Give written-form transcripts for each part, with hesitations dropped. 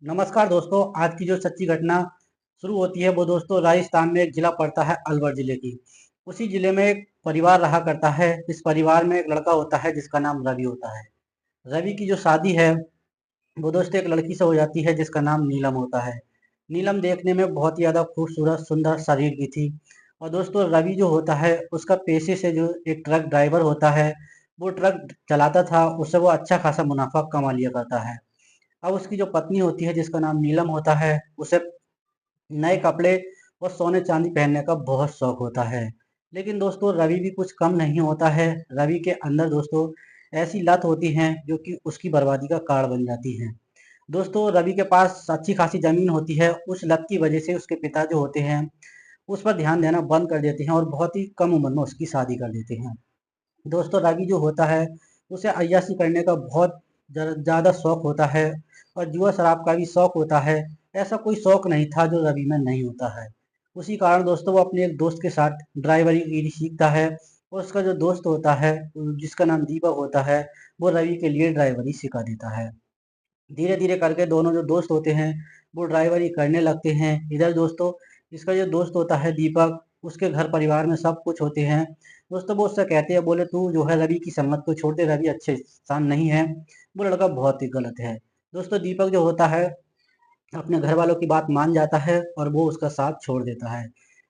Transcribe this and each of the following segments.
नमस्कार दोस्तों। आज की जो सच्ची घटना शुरू होती है वो दोस्तों राजस्थान में एक जिला पड़ता है अलवर जिले की। उसी जिले में एक परिवार रहा करता है। इस परिवार में एक लड़का होता है जिसका नाम रवि होता है। रवि की जो शादी है वो दोस्तों एक लड़की से हो जाती है जिसका नाम नीलम होता है। नीलम देखने में बहुत ही ज़्यादा खूबसूरत सुंदर शरीर की थी। और दोस्तों रवि जो होता है उसका पेशे से जो एक ट्रक ड्राइवर होता है, वो ट्रक चलाता था, उससे वो अच्छा खासा मुनाफा कमा लिया करता है। अब उसकी जो पत्नी होती है जिसका नाम नीलम होता है, उसे नए कपड़े और सोने चांदी पहनने का बहुत शौक होता है। लेकिन दोस्तों रवि भी कुछ कम नहीं होता है। रवि के अंदर दोस्तों ऐसी लत होती हैं जो कि उसकी बर्बादी का कारण बन जाती हैं। दोस्तों रवि के पास अच्छी खासी जमीन होती है। उस लत की वजह से उसके पिता जो होते हैं उस पर ध्यान देना बंद कर देते हैं और बहुत ही कम उम्र में उसकी शादी कर देते हैं। दोस्तों रवि जो होता है उसे अय्याशी करने का बहुत ज़्यादा शौक होता है और जुआ शराब का भी शौक होता है। ऐसा कोई शौक नहीं था जो रवि में नहीं होता है। उसी कारण दोस्तों वो अपने एक दोस्त के साथ ड्राइवरी गिरी सीखता है और उसका जो दोस्त होता है जिसका नाम दीपक होता है, वो रवि के लिए ड्राइवरी सिखा देता है। धीरे धीरे करके दोनों जो दोस्त होते हैं वो ड्राइवरी करने लगते हैं। इधर दोस्तों इसका जो दोस्त होता है दीपक, उसके घर परिवार में सब कुछ होते हैं। दोस्तों वो उससे कहते हैं, बोले तू जो है रवि की संगत को छोड़ दे, रवि अच्छे इंसान नहीं है, वो लड़का बहुत ही गलत है। दोस्तों दीपक जो होता है अपने घर वालों की बात मान जाता है और वो उसका साथ छोड़ देता है।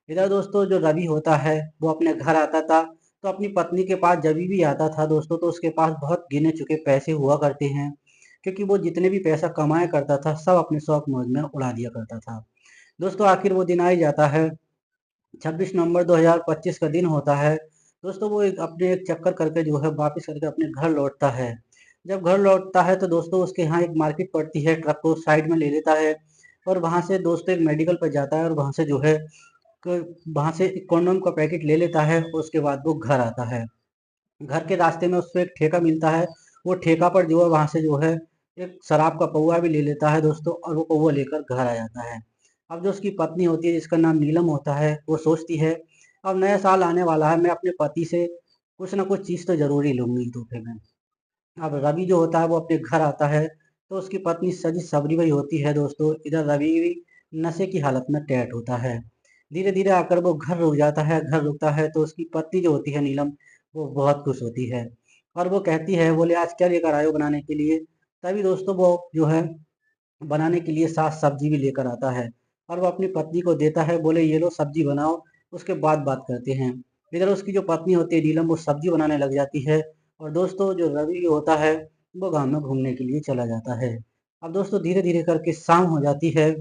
इधर दोस्तों जो रवि होता है वो अपने घर आता था, तो अपनी पत्नी के पास जब भी आता था दोस्तों तो उसके पास बहुत गिने चुके पैसे हुआ करते हैं, क्योंकि वो जितने भी पैसा कमाया करता था सब अपने शौक मौज में उड़ा दिया करता था। दोस्तों आखिर वो दिन आ ही जाता है। 26 नवंबर 2025 का दिन होता है। दोस्तों वो अपने एक चक्कर करके जो है वापस करके अपने घर लौटता है। जब घर लौटता है तो दोस्तों उसके यहाँ एक मार्केट पड़ती है, ट्रक को साइड में ले लेता है और वहाँ से दोस्तों एक मेडिकल पर जाता है और वहाँ से जो है वहाँ से एक कॉन्डोम का पैकेट ले लेता है और उसके बाद वो घर आता है। घर के रास्ते में उसको एक ठेका मिलता है। वो ठेका पर जो है वहाँ से जो है एक शराब का पौवा भी ले लेता है दोस्तों, और वो पौवा लेकर घर आ जाता है। अब जो उसकी पत्नी होती है जिसका नाम नीलम होता है, वो सोचती है अब नया साल आने वाला है, मैं अपने पति से कुछ ना कुछ चीज़ तो ज़रूर ही लूँगी तोहफे में। अब रवि जो होता है वो अपने घर आता है, तो उसकी पत्नी सजी सवरी हुई होती है दोस्तों। इधर रवि भी नशे की हालत में टैट होता है। धीरे धीरे आकर वो घर रुक जाता है। घर रुकता है तो उसकी पत्नी जो होती है नीलम, वो बहुत खुश होती है और वो कहती है, बोले आज क्या लेकर आए हो बनाने के लिए। तभी दोस्तों वो जो है बनाने के लिए साग सब्जी भी लेकर आता है और वो अपनी पत्नी को देता है, बोले ये लो सब्जी बनाओ, उसके बाद बात करते हैं। इधर उसकी जो पत्नी होती है नीलम, वो सब्जी बनाने लग जाती है और दोस्तों जो रवि होता है वो गांव में घूमने के लिए चला जाता है। अब दोस्तों धीरे धीरे करके शाम हो जाती है।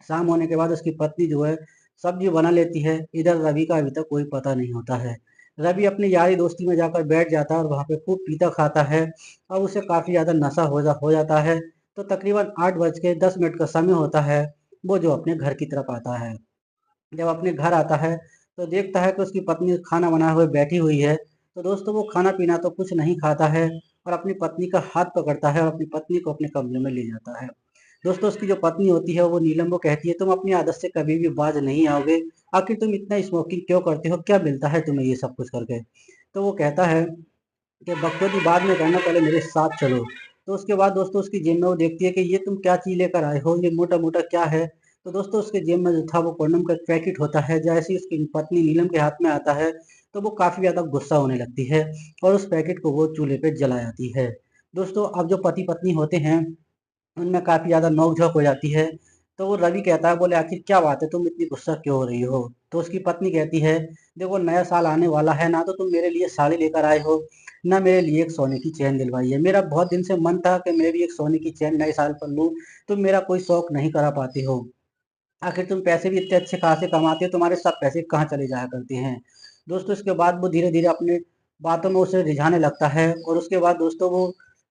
शाम होने के बाद उसकी पत्नी जो है सब्जी बना लेती है। इधर रवि का अभी तक कोई पता नहीं होता है। रवि अपनी यारी दोस्ती में जाकर बैठ जाता है और वहाँ पे खूब पीता खाता है और उसे काफ़ी ज़्यादा नशा हो जाता है। तो तकरीबन 8 बज के 10 मिनट का समय होता है, वो जो अपने घर की तरफ आता है। जब अपने घर आता है तो देखता है कि उसकी पत्नी खाना बनाए हुए बैठी हुई है। तो दोस्तों वो खाना पीना तो कुछ नहीं खाता है और अपनी पत्नी का हाथ पकड़ता है और अपनी पत्नी को अपने कमरे में ले जाता है। दोस्तों उसकी जो पत्नी होती है वो नीलम को कहती है, तुम अपनी आदत से कभी भी बाज नहीं आओगे, आखिर तुम इतना स्मोकिंग क्यों करते हो, क्या मिलता है तुम्हें ये सब कुछ करके। तो वो कहता है कि बकचोदी बाद में करना, पहले मेरे साथ चलो। तो उसके बाद दोस्तों उसकी जेब में वो देखती है कि ये तुम क्या चीज़ लेकर आए हो, ये मोटा-मोटा क्या है? तो दोस्तों उसके जेब में जो था वो कंडोम का एक पैकेट होता है। जैसे ही उसकी पत्नी नीलम के हाथ में आता है, तो वो काफ़ी ज़्यादा गुस्सा होने लगती है और उस पैकेट को वो चूल्हे पे जला जाती है। दोस्तों अब जो पति-पत्नी होते हैं उनमें काफ़ी ज़्यादा नोक-झोंक हो जाती है। तो वो रवि कहता है, बोले आखिर क्या बात है, तुम इतनी गुस्सा क्यों हो रही हो? तो उसकी पत्नी कहती है, देखो नया साल आने वाला है, ना तो तुम मेरे लिए साड़ी लेकर आए हो, ना मेरे लिए एक सोने की चेन दिलवाई है। मेरा बहुत दिन से मन था कि मैं भी एक सोने की चेन नए साल पर लूँ, तुम मेरा कोई शौक नहीं करा पाते हो। आखिर तुम पैसे भी इतने अच्छे खासे कमाते हो, तुम्हारे सब पैसे कहाँ चले जाया करते हैं। दोस्तों इसके बाद वो धीरे धीरे अपने बातों में उसे रिझाने लगता है और उसके बाद दोस्तों वो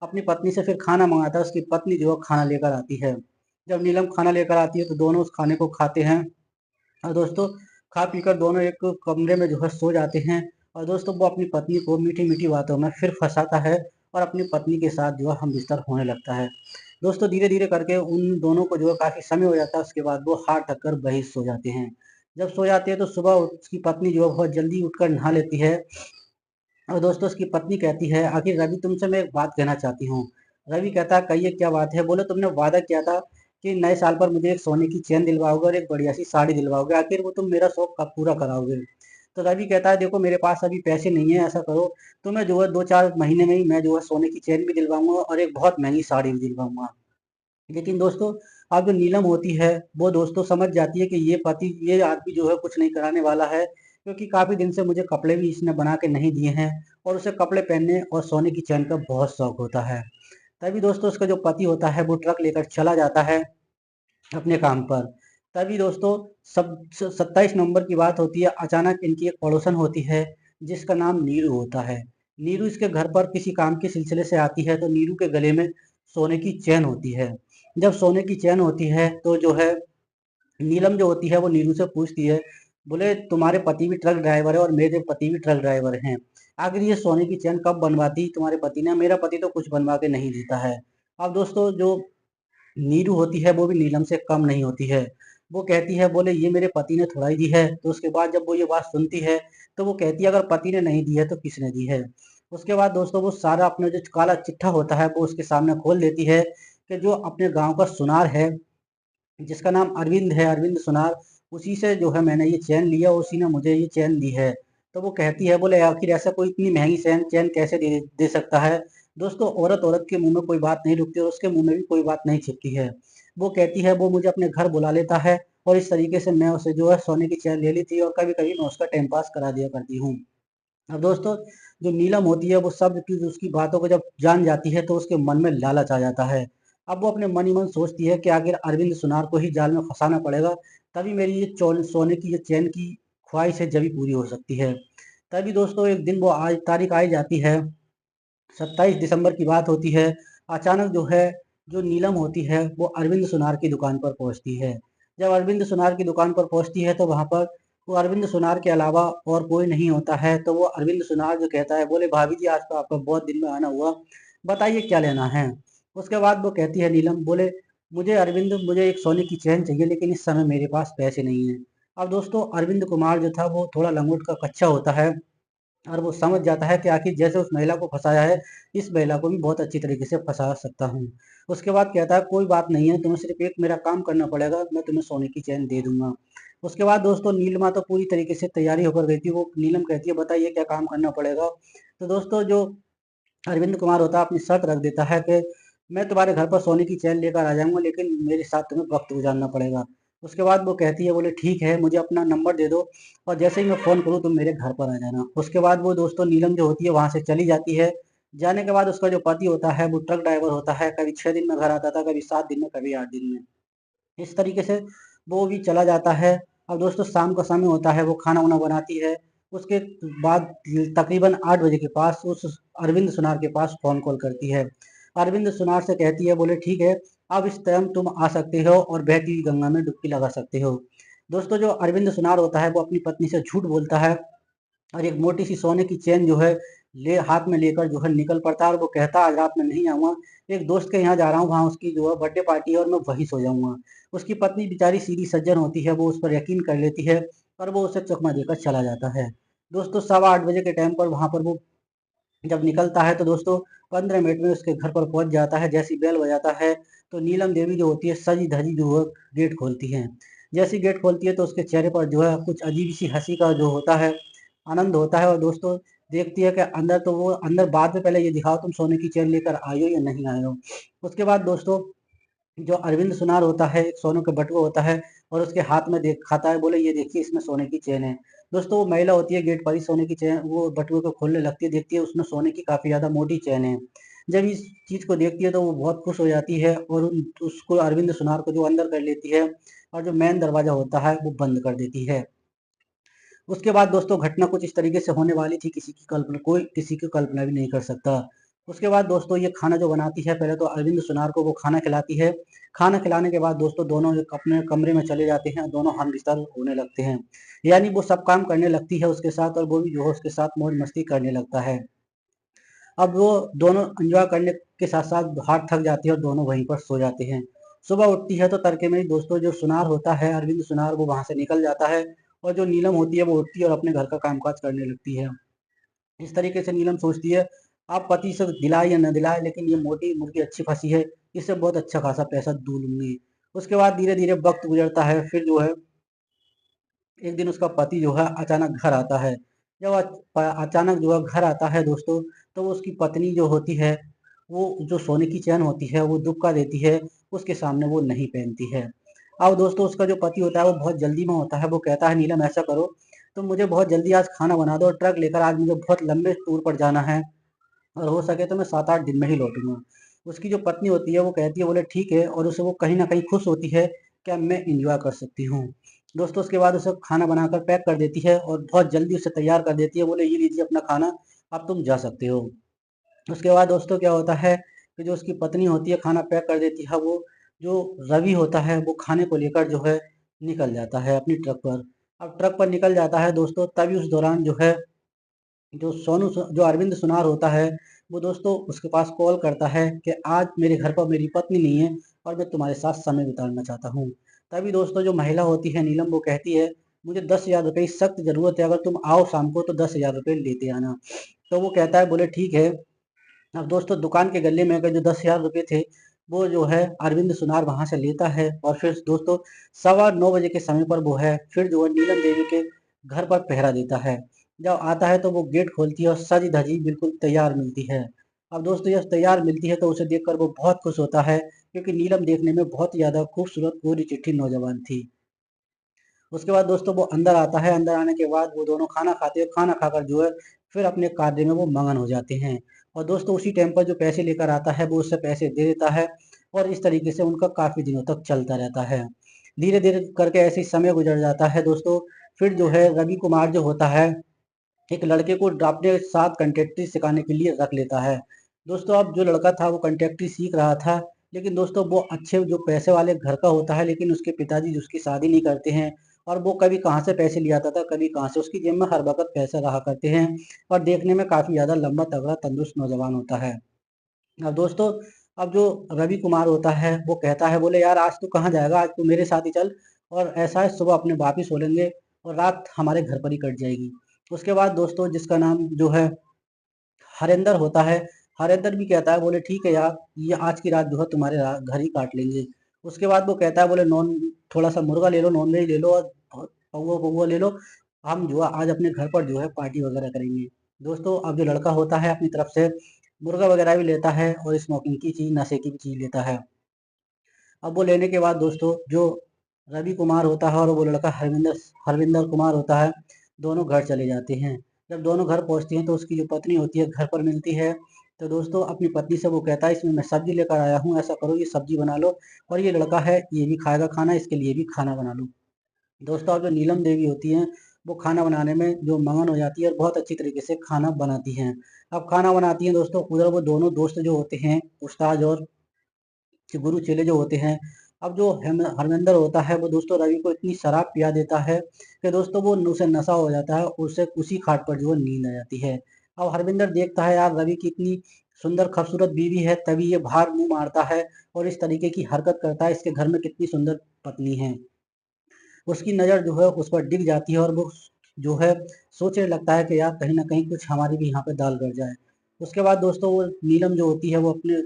अपनी पत्नी से फिर खाना मंगाता है। उसकी पत्नी जो है खाना लेकर आती है। जब नीलम खाना लेकर आती है तो दोनों उस खाने को खाते हैं और दोस्तों खा पीकर दोनों एक कमरे में जो है सो जाते हैं। और दोस्तों वो अपनी पत्नी को मीठी मीठी बातों में फिर फंसाता है और अपनी पत्नी के साथ जो है हम बिस्तर होने लगता है। दोस्तों धीरे धीरे करके उन दोनों को जो है काफ़ी समय हो जाता है। उसके बाद वो हाथ थक कर वहीं सो जाते हैं। जब सो जाते हैं तो सुबह उसकी पत्नी जो है बहुत जल्दी उठकर नहा लेती है और दोस्तों उसकी पत्नी कहती है, आखिर रवि तुमसे मैं एक बात कहना चाहती हूँ। रवि कहता है, कहिए क्या बात है। बोले तुमने वादा किया था कि नए साल पर मुझे एक सोने की चेन दिलवाओगे और एक बढ़िया सी साड़ी दिलवाओगे, आखिर वो तुम मेरा शौक कब पूरा कराओगे। तो रवि कहता है देखो मेरे पास अभी पैसे नहीं है, ऐसा करो तो मैं जो है 2-4 महीने में ही मैं जो है सोने की चेन भी दिलवाऊंगा और एक बहुत महंगी साड़ी भी दिलवाऊंगा। लेकिन दोस्तों अब जो नीलम होती है वो दोस्तों समझ जाती है कि ये आदमी जो है कुछ नहीं कराने वाला है, क्योंकि काफी दिन से मुझे कपड़े भी इसने बना के नहीं दिए हैं और उसे कपड़े पहनने और सोने की चैन का बहुत शौक होता है। तभी दोस्तों उसका जो पति होता है वो ट्रक लेकर चला जाता है अपने काम पर। तभी दोस्तों सब 27 नवंबर की बात होती है, अचानक इनकी एक पड़ोसन होती है जिसका नाम नीरू होता है। नीरू इसके घर पर किसी काम के सिलसिले से आती है, तो नीरू के गले में सोने की चैन होती है। जब सोने की चैन होती है तो जो है नीलम जो होती है वो नीरू से पूछती है, बोले तुम्हारे पति भी ट्रक ड्राइवर है और मेरे पति भी ट्रक ड्राइवर हैं, आखिर ये सोने की चैन कब बनवाती तुम्हारे पति ने, मेरा पति तो कुछ बनवा के नहीं देता है। अब दोस्तों जो नीरू होती है वो भी नीलम से कम नहीं होती है। वो कहती है बोले ये मेरे पति ने थोड़ा ही दी है। तो उसके बाद जब वो ये बात सुनती है तो वो कहती है अगर पति ने नहीं दी है तो किसने दी है। उसके बाद दोस्तों वो सारा अपना जो काला चिट्ठा होता है वो उसके सामने खोल देती है कि जो अपने गांव का सुनार है जिसका नाम अरविंद है, अरविंद सुनार, उसी से जो है मैंने ये चैन लिया, उसी ने मुझे ये चैन दी है। तो वो कहती है बोले आखिर ऐसा कोई इतनी महंगी चैन चैन कैसे दे सकता है। दोस्तों औरत औरत के मुंह में कोई बात नहीं रुकती और उसके मुंह में भी कोई बात नहीं छिपती है। वो कहती है वो मुझे अपने घर बुला लेता है और इस तरीके से मैं उसे जो है सोने की चैन ले ली थी और कभी कभी मैं उसका टाइम पास करा दिया करती हूँ। अब दोस्तों जो नीलम होती है वो सब की उसकी बातों को जब जान जाती है तो उसके मन में लालच आ जाता है। अब वो अपने मन ही मन सोचती है कि आखिर अरविंद सुनार को ही जाल में फंसाना पड़ेगा, तभी मेरी ये सोने की ये चैन की ख्वाहिश है जभी पूरी हो सकती है। तभी दोस्तों एक दिन वो आज तारीख आई जाती है, 27 दिसंबर की बात होती है। अचानक जो है जो नीलम होती है वो अरविंद सुनार की दुकान पर पहुंचती है। जब अरविंद सुनार की दुकान पर पहुंचती है तो वहां पर वो अरविंद सुनार के अलावा और कोई नहीं होता है। तो वो अरविंद सुनार जो कहता है बोले भाभी जी आज तो आपका बहुत दिन में आना हुआ, बताइए क्या लेना है। उसके बाद वो कहती है नीलम बोले मुझे अरविंद मुझे एक सोने की चैन चाहिए लेकिन इस समय मेरे पास पैसे नहीं है। अब दोस्तों अरविंद कुमार जो था वो थोड़ा लंगोट का कच्चा होता है और वो समझ जाता है कि आखिर जैसे उस महिला को फंसाया है इस महिला को भी बहुत अच्छी तरीके से फंसा सकता हूँ। उसके बाद कहता है कोई बात नहीं है, तुम्हें सिर्फ एक मेरा काम करना पड़ेगा, मैं तुम्हें सोने की चैन दे दूंगा। उसके बाद दोस्तों नीलिमा तो पूरी तरीके से तैयारी होकर गई थी। वो नीलम कहती है बताइए क्या काम करना पड़ेगा। तो दोस्तों जो अरविंद कुमार होता है अपनी शर्त रख देता है कि मैं तुम्हारे घर पर सोने की चैन लेकर आ जाऊंगा लेकिन मेरे साथ तुम्हें वक्त गुजारना पड़ेगा। उसके बाद वो कहती है बोले ठीक है मुझे अपना नंबर दे दो और जैसे ही मैं फ़ोन करूँ तुम मेरे घर पर आ जाना। उसके बाद वो दोस्तों नीलम जो होती है वहाँ से चली जाती है। जाने के बाद उसका जो पति होता है वो ट्रक ड्राइवर होता है, कभी 6 दिन में घर आता था, कभी 7 दिन में, कभी 8 दिन में। इस तरीके से वो भी चला जाता है। अब दोस्तों शाम का समय होता है, वो खाना वाना बनाती है। उसके बाद तकरीबन 8 बजे के पास उस अरविंद सुनार के पास फोन कॉल करती है। अरविंद सुनार से कहती है बोले ठीक है अब इस टाइम तुम आ सकते हो और बहती हुई गंगा में डुबकी लगा सकते हो। दोस्तों जो अरविंद सुनार होता है वो अपनी पत्नी से झूठ बोलता है और एक मोटी सी सोने की चेन जो है ले हाथ में लेकर जो है निकल पड़ता है और वो कहता है आज रात में नहीं आऊंगा, एक दोस्त के यहाँ जा रहा हूँ, वहाँ उसकी जो है बर्थडे पार्टी है और मैं वहीं सो जाऊंगा। उसकी पत्नी बेचारी सीधी सज्जन होती है, वो उस पर यकीन कर लेती है और वो उसे चकमा देकर चला जाता है। दोस्तों 8:15 के टाइम पर वहां पर वो जब निकलता है तो दोस्तों 15 मिनट में उसके घर पर पहुंच जाता है। जैसी बेल बजाता है तो नीलम देवी जो होती है सजी धजी जो है गेट खोलती है। जैसी गेट खोलती है तो उसके चेहरे पर जो है कुछ अजीब सी हंसी का जो होता है आनंद होता है और दोस्तों देखती है कि अंदर तो वो अंदर बाद में पहले ये दिखाओ तुम सोने की चेन लेकर आए हो या नहीं आए हो। उसके बाद दोस्तों जो अरविंद सुनार होता है एक सोने का बटुआ होता है और उसके हाथ में दिखाता है बोले ये देखिए इसमें सोने की चेन है। दोस्तों वो महिला होती है गेट पर ही सोने की चेन वो बटुए को खोलने लगती है, देखती है उसमें सोने की काफी ज्यादा मोटी चेन है। जब इस चीज को देखती है तो वो बहुत खुश हो जाती है और उसको अरविंद सुनार को जो अंदर कर लेती है और जो मेन दरवाजा होता है वो बंद कर देती है। उसके बाद दोस्तों घटना कुछ इस तरीके से होने वाली थी किसी की कल्पना कोई किसी की कल्पना भी नहीं कर सकता। उसके बाद दोस्तों ये खाना जो बनाती है पहले तो अरविंद सुनार को वो खाना खिलाती है। खाना खिलाने के बाद दोस्तों दोनों एक अपने कमरे में चले जाते हैं, दोनों हमबिस्तर होने लगते हैं। यानी वो सब काम करने लगती है उसके साथ और वो भी जो है उसके साथ मौज मस्ती करने लगता है। अब वो दोनों एंजॉय करने के साथ साथ हाथ थक जाती है और दोनों वहीं पर सो जाते हैं। सुबह उठती है तो तड़के में ही दोस्तों जो सुनार होता है अरविंद सुनार वो वहां से निकल जाता है और जो नीलम होती है वो उठती है और अपने घर का कामकाज करने लगती है। इस तरीके से नीलम सोचती है आप पति से दिलाए या न दिलाए लेकिन ये मोटी मुर्गी अच्छी फंसी है, इससे बहुत अच्छा खासा पैसा दूँ लूंगी। उसके बाद धीरे धीरे वक्त गुजरता है। फिर जो है एक दिन उसका पति जो है अचानक घर आता है। जब अचानक जो है घर आता है दोस्तों, तो वो उसकी पत्नी जो होती है, वो जो सोने की चैन होती है वो दुबका देती है, उसके सामने वो नहीं पहनती है। अब दोस्तों उसका जो पति होता है वो बहुत जल्दी में होता है। वो कहता है नीलम ऐसा करो, तुम मुझे बहुत जल्दी आज खाना बना दो और ट्रक लेकर आज मुझे बहुत लंबे टूर पर जाना है, और हो सके तो मैं 7-8 दिन में ही लौटूँगा। उसकी जो पत्नी होती है वो कहती है, बोले ठीक है, और उसे वो कहीं न कहीं खुश होती है कि अब मैं एन्जॉय कर सकती हूँ। दोस्तों उसके बाद उसे खाना बनाकर पैक कर देती है और बहुत जल्दी उसे तैयार कर देती है, बोले ये लीजिए अपना खाना, अब तुम जा सकते हो। उसके बाद दोस्तों क्या होता है कि जो उसकी पत्नी होती है खाना पैक कर देती है, वो जो रवि होता है वो खाने को लेकर जो है निकल जाता है अपनी ट्रक पर। अब ट्रक पर निकल जाता है दोस्तों, तभी उस दौरान जो है जो अरविंद सुनार होता है, वो दोस्तों उसके पास कॉल करता है कि आज मेरे घर पर मेरी पत्नी नहीं है और मैं तुम्हारे साथ समय बिताना चाहता हूँ। तभी दोस्तों जो महिला होती है नीलम, वो कहती है मुझे 10,000 रुपये की सख्त ज़रूरत है, अगर तुम आओ शाम को तो 10,000 रुपये लेते आना। तो वो कहता है, बोले ठीक है। अब दोस्तों दुकान के गले में अगर जो 10,000 रुपये थे, वो जो है अरविंद सुनार वहाँ से लेता है, और फिर दोस्तों 9:15 बजे के समय पर वो है फिर जो है नीलम देवी के घर पर पहरा देता है। जब आता है तो वो गेट खोलती है और सजी धजी बिल्कुल तैयार मिलती है। अब दोस्तों जब तैयार मिलती है तो उसे देखकर वो बहुत खुश होता है, क्योंकि नीलम देखने में बहुत ही ज़्यादा खूबसूरत गोरी चिट्ठी नौजवान थी। उसके बाद दोस्तों वो अंदर आता है, अंदर आने के बाद वो दोनों खाना खाते हैं, खाना खाकर जो है फिर अपने कार्य में वो मगन हो जाते हैं। और दोस्तों उसी टाइम पर जो पैसे लेकर आता है वो उससे पैसे दे देता है, और इस तरीके से उनका काफ़ी दिनों तक चलता रहता है। धीरे-धीरे करके ऐसे ही समय गुज़र जाता है दोस्तों। फिर जो है रवि कुमार जो होता है, एक लड़के को अपने साथ कंटेक्टरी सिखाने के लिए रख लेता है। दोस्तों अब जो लड़का था वो कंटेक्टरी सीख रहा था, लेकिन दोस्तों वो अच्छे जो पैसे वाले घर का होता है, लेकिन उसके पिताजी उसकी शादी नहीं करते हैं, और वो कभी कहाँ से पैसे ले आता था, कभी कहाँ से, उसकी जेब में हर वक़्त पैसे रहा करते हैं, और देखने में काफ़ी ज़्यादा लंबा तगड़ा तंदुरुस्त नौजवान होता है। अब दोस्तों अब जो रवि कुमार होता है वो कहता है, बोले यार आज तू कहाँ जाएगा, आज तू मेरे साथ ही चल, और ऐसा है सुबह अपने वापिस हो लेंगे और रात हमारे घर पर ही कट जाएगी। उसके बाद दोस्तों जिसका नाम जो है हरेंद्र होता है, हरेंद्र भी कहता है, बोले ठीक है यार, ये आज की रात जो है तुम्हारे घर ही काट लेंगे। उसके बाद वो कहता है, बोले नॉन थोड़ा सा मुर्गा ले लो, नॉन वेज ले लो, और पौवा पौवा ले लो, हम जो है आज अपने घर पर जो है पार्टी वगैरह करेंगे। दोस्तों अब जो लड़का होता है अपनी तरफ से मुर्गा वगैरह भी लेता है और स्मोकिंग की चीज़, नशे की भी चीज़ लेता है। अब वो लेने के बाद दोस्तों जो रवि कुमार होता है और वो लड़का हरविंदर हरविंदर कुमार होता है, दोनों घर चले जाते हैं। जब दोनों घर पहुंचते हैं तो उसकी जो पत्नी होती है घर पर मिलती है। तो दोस्तों अपनी पत्नी से वो कहता है, इसमें मैं सब्जी लेकर आया हूँ, ऐसा करो ये सब्जी बना लो, और ये लड़का है ये भी खाएगा खाना, इसके लिए भी खाना बना लो। दोस्तों अब जो नीलम देवी होती हैं, वो खाना बनाने में जो मगन हो जाती है और बहुत अच्छी तरीके से खाना बनाती हैं। अब खाना बनाती हैं दोस्तों, उधर वो दोनों दोस्त जो होते हैं, उस्ताद और गुरु चेले जो होते हैं, अब जो हरमिंदर होता है वो दोस्तों रवि को इतनी शराब पिया देता है कि दोस्तों वो उसे नशा हो जाता है, उसे उसी खाट पर जो है नींद आ जाती है। अब हरमिंदर देखता है यार रवि की इतनी सुंदर खूबसूरत बीवी है, तभी ये बाहर मुंह मारता है और इस तरीके की हरकत करता है, इसके घर में कितनी सुंदर पत्नी है। उसकी नज़र जो है उस पर डिग जाती है और वो जो है सोचने लगता है कि यार कहीं न कहीं कुछ हमारी भी यहाँ पे दाल गड़ जाए। उसके बाद दोस्तों वो नीलम जो होती है वो अपने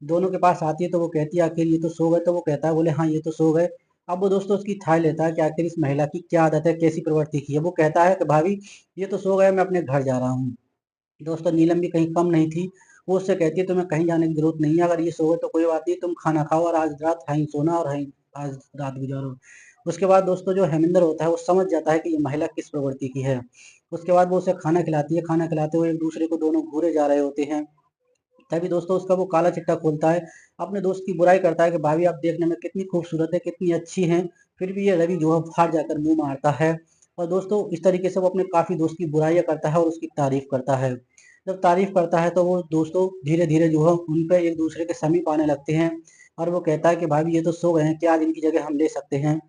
दोनों के पास आती है, तो वो कहती है आखिर ये तो सो गए, तो वो कहता है, बोले हाँ ये तो सो गए। अब वो दोस्तों उसकी थाह लेता है कि आखिर इस महिला की क्या आदत है, कैसी प्रवृत्ति की है। वो कहता है कि भाभी ये तो सो गए, मैं अपने घर जा रहा हूँ। दोस्तों नीलम भी कहीं कम नहीं थी, वो उससे कहती है तुम्हें कहीं जाने की जरूरत नहीं है, अगर ये सो गए तो कोई बात नहीं, तुम खाना खाओ और आज रात यहीं सोना और यहीं आज रात गुजारो। उसके बाद दोस्तों जो हेमिंदर होता है वो समझ जाता है कि ये महिला किस प्रवृत्ति की है। उसके बाद वो उसे खाना खिलाती है, खाना खिलाते हुए एक दूसरे को दोनों घूरे जा रहे होते हैं। तभी दोस्तों उसका वो काला चिट्टा खोलता है, अपने दोस्त की बुराई करता है कि भाभी आप देखने में कितनी खूबसूरत है, कितनी अच्छी हैं, फिर भी ये रवि जो है बाहर जाकर मुंह मारता है। और दोस्तों इस तरीके से वो अपने काफ़ी दोस्त की बुराइयाँ करता है और उसकी तारीफ करता है। जब तारीफ करता है तो वो दोस्तों धीरे धीरे जो है उन पे एक दूसरे के समीप आने लगते हैं, और वो कहता है कि भाभी ये तो सो गए हैं, क्या आज इनकी जगह हम ले सकते हैं।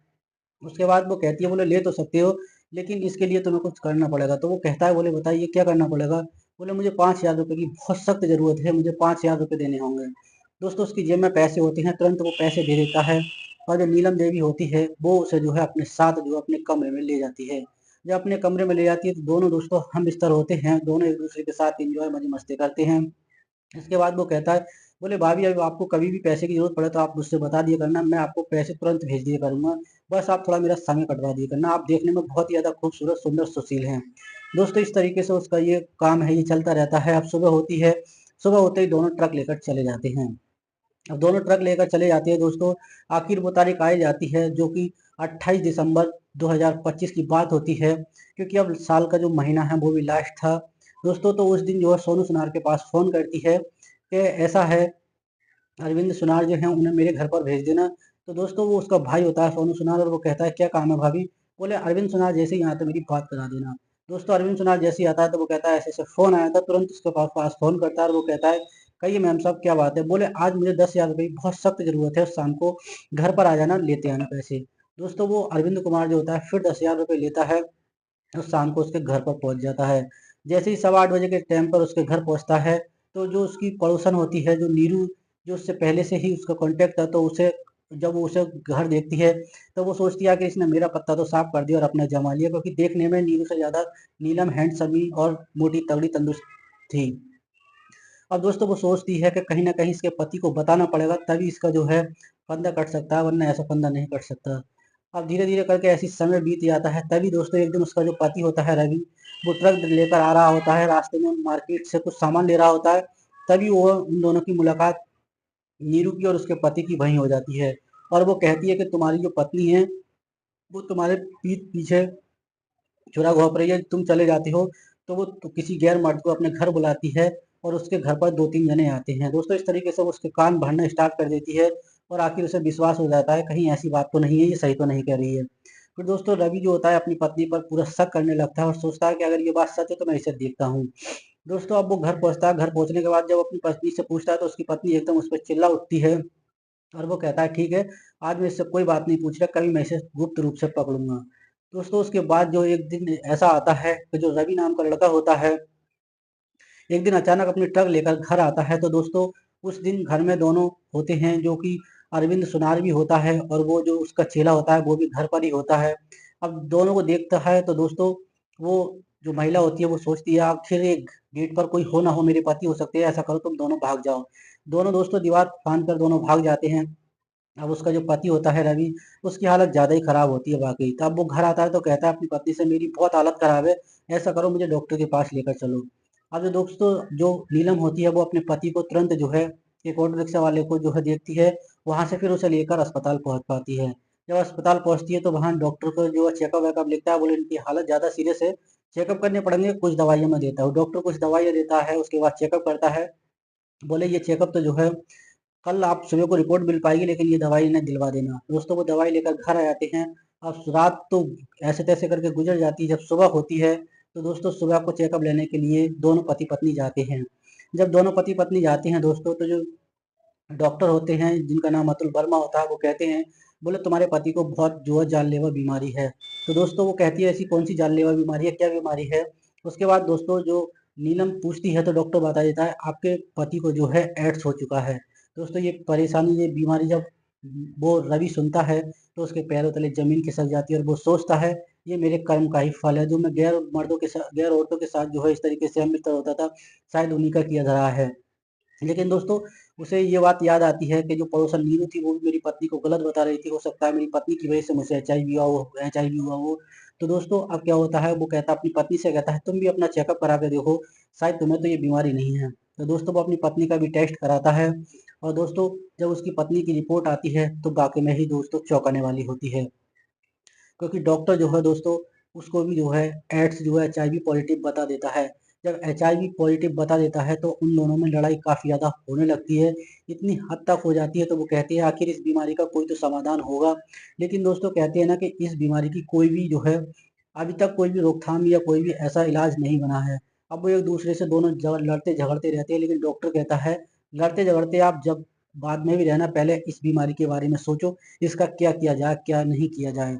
उसके बाद वो कहती है, बोले ले तो सकते हो, लेकिन इसके लिए तुम्हें कुछ करना पड़ेगा। तो वो कहता है, बोले बताइए क्या करना पड़ेगा। बोले मुझे 5,000 रुपये की बहुत सख्त ज़रूरत है, मुझे 5,000 रुपये देने होंगे। दोस्तों उसकी जेब में पैसे होते हैं, तुरंत वो पैसे दे देता है, और जो नीलम देवी होती है वो उसे जो है अपने साथ जो है अपने कमरे में ले जाती है। जब अपने कमरे में ले जाती है तो दोनों दोस्तों हम बिस्तर होते हैं, दोनों एक दूसरे के साथ इंजॉय मजे मस्ती करते हैं। इसके बाद वो कहता है, बोले भाभी अब आपको कभी भी पैसे की जरूरत पड़े तो आप मुझसे बता दिया करना, मैं आपको पैसे तुरंत भेज दिया करूंगा, बस आप थोड़ा मेरा समय कटवा दिया करना, आप देखने में बहुत ही ज़्यादा खूबसूरत सुंदर सुशील हैं। दोस्तों इस तरीके से उसका ये काम है, ये चलता रहता है। अब सुबह होती है, सुबह होते ही दोनों ट्रक लेकर चले जाते हैं। अब दोनों ट्रक लेकर चले जाते हैं दोस्तों। आखिर वो तारीख आई जाती है जो कि 28 दिसंबर 2025 की बात होती है, क्योंकि अब साल का जो महीना है वो भी लास्ट था दोस्तों। तो उस दिन जो है सोनू सुनार के पास फ़ोन करती है कि ऐसा है, अरविंद सुनार जो है उन्हें मेरे घर पर भेज देना। तो दोस्तों वो उसका भाई होता है सोनू सुनार, और वो कहता है क्या काम है भाभी? बोले अरविंद सुनार जैसे ही यहाँ तो मेरी बात करा देना। दोस्तों अरविंद सुनार जैसे ही आता है तो वो कहता है ऐसे ऐसे फ़ोन आया था, तुरंत उसके पास फ़ोन करता है और वो कहता है कहिए मैम साहब क्या बात है? बोले आज मुझे 10,000 रुपये की बहुत सख्त ज़रूरत है, शाम को घर पर आ जाना, लेते आना पैसे। दोस्तों वो अरविंद कुमार जो होता है फिर 10,000 रुपये लेता है और शाम को उसके घर पर पहुंच जाता है। जैसे ही 8:15 के टाइम पर उसके घर पहुंचता है तो जो उसकी पड़ोसन होती है, जो नीरू, जो उससे पहले से ही उसका कांटेक्ट था, तो उसे जब वो उसे घर देखती है तो वो सोचती है कि इसने मेरा पत्ता तो साफ कर दिया और अपना जमा लिया, क्योंकि देखने में नीरू से ज़्यादा नीलम हैंडसमी और मोटी तगड़ी तंदुरुस्त थी। अब दोस्तों वो सोचती है कि कहीं न कहीं इसके पति को बताना पड़ेगा, तभी इसका जो है फंदा कट सकता है, वरना ऐसा फंदा नहीं कट सकता। अब धीरे-धीरे करके ऐसे समय बीत जाता है, तभी दोस्तों एक दिन उसका जो पति होता है रवि, वो ट्रक लेकर आ रहा होता है, रास्ते में मार्केट से कुछ सामान ले रहा होता है, तभी वो उन दोनों की मुलाकात नीरू की और उसके पति की वहीं हो जाती है। और वो कहती है कि तुम्हारी जो पत्नी है, वो तुम्हारे पीठ पीछे छुरा घोंप रही है, तुम चले जाते हो तो वो तो किसी गैर मर्द को अपने घर बुलाती है और उसके घर पर 2-3 जने आते हैं। दोस्तों इस तरीके से वो उसके कान भरना स्टार्ट कर देती है और आखिर उसे विश्वास हो जाता है कहीं ऐसी बात तो नहीं है, ये सही तो नहीं कह रही है। फिर दोस्तों रवि जो होता है अपनी पत्नी पर पूरा शक करने लगता है और सोचता है कि अगर ये बात सच है तो मैं इसे देखता हूँ। दोस्तों अब वो घर पहुँचता है, घर पहुँचने के बाद जब अपनी पत्नी से पूछता है तो उसकी पत्नी एकदम उस पर चिल्ला उठती है और वो कहता है ठीक है, आज मैं इससे कोई बात नहीं पूछ रहा, कभी मैं इसे गुप्त रूप से पकड़ूंगा। दोस्तों उसके बाद जो एक दिन ऐसा आता है कि जो रवि नाम का लड़का होता है, एक दिन अचानक अपनी ट्रक लेकर घर आता है। तो दोस्तों उस दिन घर में दोनों होते हैं, जो कि अरविंद सुनार भी होता है और वो जो उसका चेला होता है वो भी घर पर ही होता है। अब दोनों को देखता है तो दोस्तों वो जो महिला होती है वो सोचती है आखिर एक गेट पर कोई हो ना हो, मेरे पति हो सकते हैं, ऐसा करो तुम दोनों भाग जाओ। दोनों दोस्तों दीवार फांद कर दोनों भाग जाते हैं। अब उसका जो पति होता है रवि, उसकी हालत ज़्यादा ही खराब होती है वाक़ई। तब वो घर आता है तो कहता है अपनी पत्नी से मेरी बहुत हालत खराब है, ऐसा करो मुझे डॉक्टर के पास लेकर चलो। अब जो दोस्तों जो नीलम होती है वो अपने पति को तुरंत जो है एक ऑटो रिक्शा वाले को जो है देखती है, वहाँ से फिर उसे लेकर अस्पताल पहुँच पाती है। जब अस्पताल पहुँचती है तो वहाँ डॉक्टर को जो है चेकअप-वेकअप लिखता है, बोले इनकी हालत ज़्यादा सीरियस है, चेकअप करने पड़ेंगे, कुछ दवाइयाँ मैं देता हूँ। डॉक्टर कुछ दवाइयाँ देता है, उसके बाद चेकअप करता है, बोले ये चेकअप तो जो है कल आप सुबह को रिपोर्ट मिल पाएगी, लेकिन ये दवाई इन्हें दिलवा देना। दोस्तों वो दवाई लेकर घर आ जाते हैं। अब रात तो ऐसे तैसे करके गुजर जाती है। जब सुबह होती है तो दोस्तों सुबह को चेकअप लेने के लिए दोनों पति पत्नी जाते हैं। जब दोनों पति पत्नी जाते हैं दोस्तों तो जो डॉक्टर होते हैं जिनका नाम अतुल वर्मा होता है वो कहते हैं, बोले तुम्हारे पति को बहुत जो है जानलेवा बीमारी है। तो दोस्तों वो कहती है ऐसी कौन सी जानलेवा बीमारी है, क्या बीमारी है? उसके बाद दोस्तों जो नीलम पूछती है तो डॉक्टर बता देता है आपके पति को जो है एड्स हो चुका है। दोस्तों ये परेशानी, ये बीमारी जब वो रवि सुनता है तो उसके पैरों तले जमीन खिसक जाती है और वो सोचता है ये मेरे कर्म का ही फल है, जो मैं गैर मर्दों के साथ, गैर औरतों के साथ जो है इस तरीके से अमृत होता था, शायद उन्हीं का किया धरा है। लेकिन दोस्तों उसे ये बात याद आती है कि जो पड़ोसन नीरू थी वो भी मेरी पत्नी को गलत बता रही थी, हो सकता है मेरी पत्नी की वजह से मुझे एचआईवी हुआ हो। तो दोस्तों अब क्या होता है, वो कहता है अपनी पत्नी से, कहता है तुम भी अपना चेकअप करा के देखो, शायद तुम्हें तो ये बीमारी नहीं है। तो दोस्तों वो अपनी पत्नी का भी टेस्ट कराता है और दोस्तों जब उसकी पत्नी की रिपोर्ट आती है तो वाकई में ही दोस्तों चौंकाने वाली होती है, क्योंकि डॉक्टर जो है दोस्तों उसको भी जो है एड्स जो है एचआईवी पॉजिटिव बता देता है। जब एचआईवी पॉजिटिव बता देता है तो उन दोनों में लड़ाई काफ़ी ज़्यादा होने लगती है, इतनी हद तक हो जाती है तो वो कहते हैं आखिर इस बीमारी का कोई तो समाधान होगा। लेकिन दोस्तों कहते हैं ना कि इस बीमारी की कोई भी जो है अभी तक कोई भी रोकथाम या कोई भी ऐसा इलाज नहीं बना है। अब वो एक दूसरे से दोनों लड़ते झगड़ते रहते हैं, लेकिन डॉक्टर कहता है लड़ते झगड़ते आप जब बाद में भी रहना, पहले इस बीमारी के बारे में सोचो, इसका क्या किया जाए क्या नहीं किया जाए।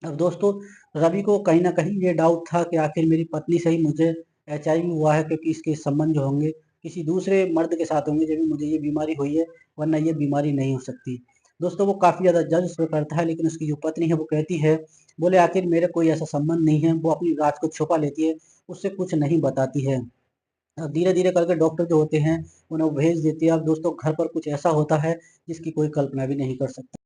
अब दोस्तों रवि को कहीं न कहीं ये डाउट था कि आखिर मेरी पत्नी से ही मुझे एचआईवी हुआ है, क्योंकि इसके संबंध जो होंगे किसी दूसरे मर्द के साथ होंगे जब मुझे ये बीमारी हुई है, वरना ये बीमारी नहीं हो सकती। दोस्तों वो काफ़ी ज़्यादा जज उस पे करता है, लेकिन उसकी जो पत्नी है वो कहती है, बोले आखिर मेरे कोई ऐसा संबंध नहीं है, वो अपनी राज को छुपा लेती है, उससे कुछ नहीं बताती है। धीरे धीरे करके डॉक्टर जो होते हैं उन्हें भेज देते हैं। अब दोस्तों घर पर कुछ ऐसा होता है जिसकी कोई कल्पना भी नहीं कर सकता।